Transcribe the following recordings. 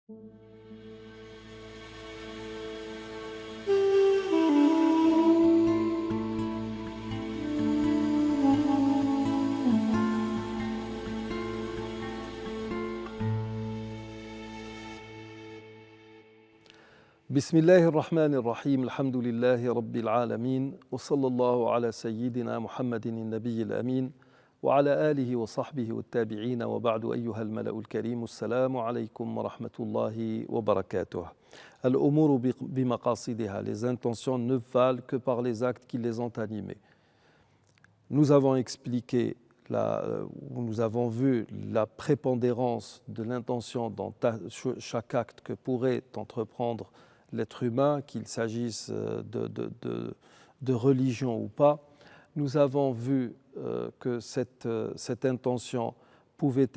بسم الله الرحمن الرحيم الحمد لله رب العالمين وصلى الله على سيدنا محمد النبي الأمين وعلى آله وصحبه والتابعين وبعد أيها الملأ الكريم السلام عليكم ورحمة الله وبركاته. الأمور بمقاصدها. Les intentions ne valent que par les actes qui les ont animées. Nous avons expliqué, nous avons vu la prépondérance de l'intention dans chaque acte que pourrait entreprendre l'être humain, qu'il s'agisse de religion ou pas. Nous avons vu que cette intention pouvait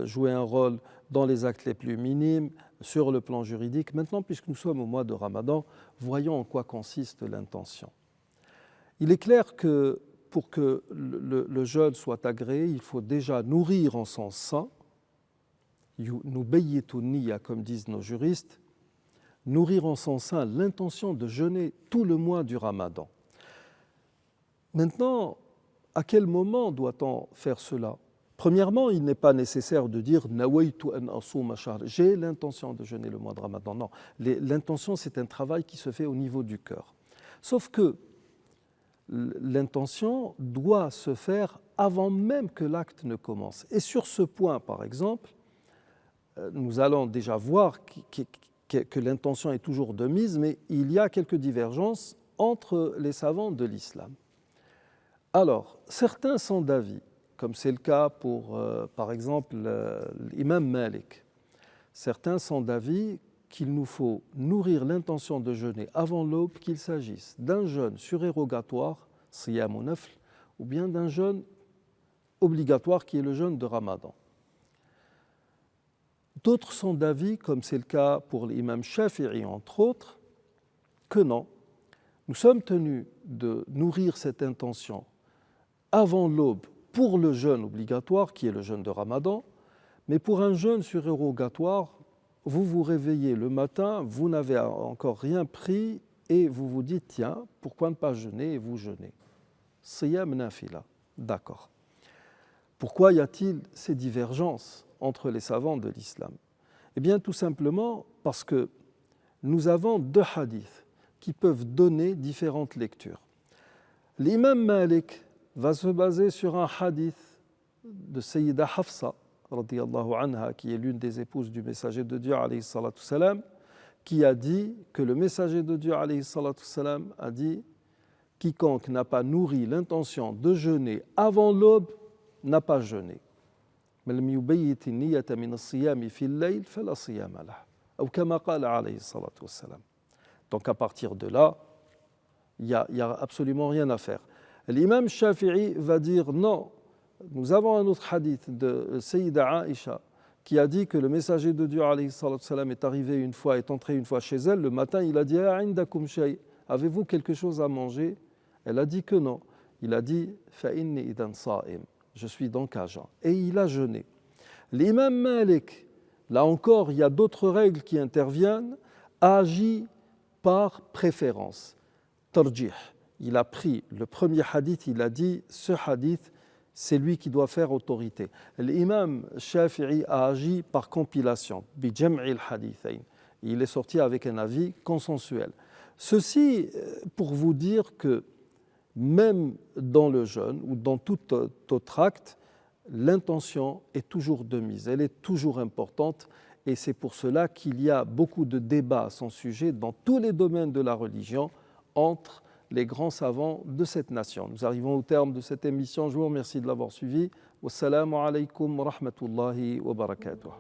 jouer un rôle dans les actes les plus minimes, sur le plan juridique. Maintenant, puisque nous sommes au mois de Ramadan, voyons en quoi consiste l'intention. Il est clair que pour que le jeûne soit agréé, il faut déjà nourrir en son sein, nubayyitu niyya comme disent nos juristes, nourrir en son sein l'intention de jeûner tout le mois du Ramadan. Maintenant, à quel moment doit-on faire cela? Premièrement, il n'est pas nécessaire de dire « nawaytu an asuma shahr » j'ai l'intention de jeûner le mois de Ramadan. Non, l'intention c'est un travail qui se fait au niveau du cœur. Sauf que l'intention doit se faire avant même que l'acte ne commence. Et sur ce point, par exemple, nous allons déjà voir que l'intention est toujours de mise, mais il y a quelques divergences entre les savants de l'islam. Alors, certains sont d'avis, comme c'est le cas pour, par exemple, l'imam Malik. Certains sont d'avis qu'il nous faut nourrir l'intention de jeûner avant l'aube, qu'il s'agisse d'un jeûne surérogatoire, siyam ou nafl, ou bien d'un jeûne obligatoire qui est le jeûne de Ramadan. D'autres sont d'avis, comme c'est le cas pour l'imam Shafi'i entre autres, que non, nous sommes tenus de nourrir cette intention avant l'aube pour le jeûne obligatoire qui est le jeûne de Ramadan, mais pour un jeûne surérogatoire, vous vous réveillez le matin, vous n'avez encore rien pris et vous vous dites tiens, pourquoi ne pas jeûner et vous jeûnez. Siyam nafila, d'accord. Pourquoi y a-t-il ces divergences entre les savants de l'islam? Eh bien tout simplement parce que nous avons deux hadiths qui peuvent donner différentes lectures. L'imam Malik va se baser sur un hadith de Sayyida Hafsa, radiyallahu anha, qui est l'une des épouses du messager de Dieu, alayhi salatu salam, qui a dit que le messager de Dieu, alayhi salatu salam, a dit « Quiconque n'a pas nourri l'intention de jeûner avant l'aube n'a pas jeûné. » Donc à partir de là, il n'y a absolument rien à faire. L'imam Shafi'i va dire non, nous avons un autre hadith de Sayyida Aïcha qui a dit que le messager de Dieu alayhi salatu salam est arrivé une fois, est entré une fois chez elle, le matin il a dit indakum shay, avez-vous quelque chose à manger? Elle a dit que non. Il a dit fa inni idan sa'im, je suis donc à jeun. Et il a jeûné. L'imam Malik, là encore, il y a d'autres règles qui interviennent, agit par préférence. Tarjih. Il a pris le premier hadith, il a dit ce hadith, c'est lui qui doit faire autorité. L'imam Shafi'i a agi par compilation, bi jam'il hadithain. Il est sorti avec un avis consensuel. Ceci pour vous dire que même dans le jeûne ou dans tout autre acte, l'intention est toujours de mise, elle est toujours importante et c'est pour cela qu'il y a beaucoup de débats à son sujet dans tous les domaines de la religion entre les grands savants de cette nation. Nous arrivons au terme de cette émission, je vous remercie de l'avoir suivi. Wassalamu alaikum wa rahmatullahi wa barakatuh.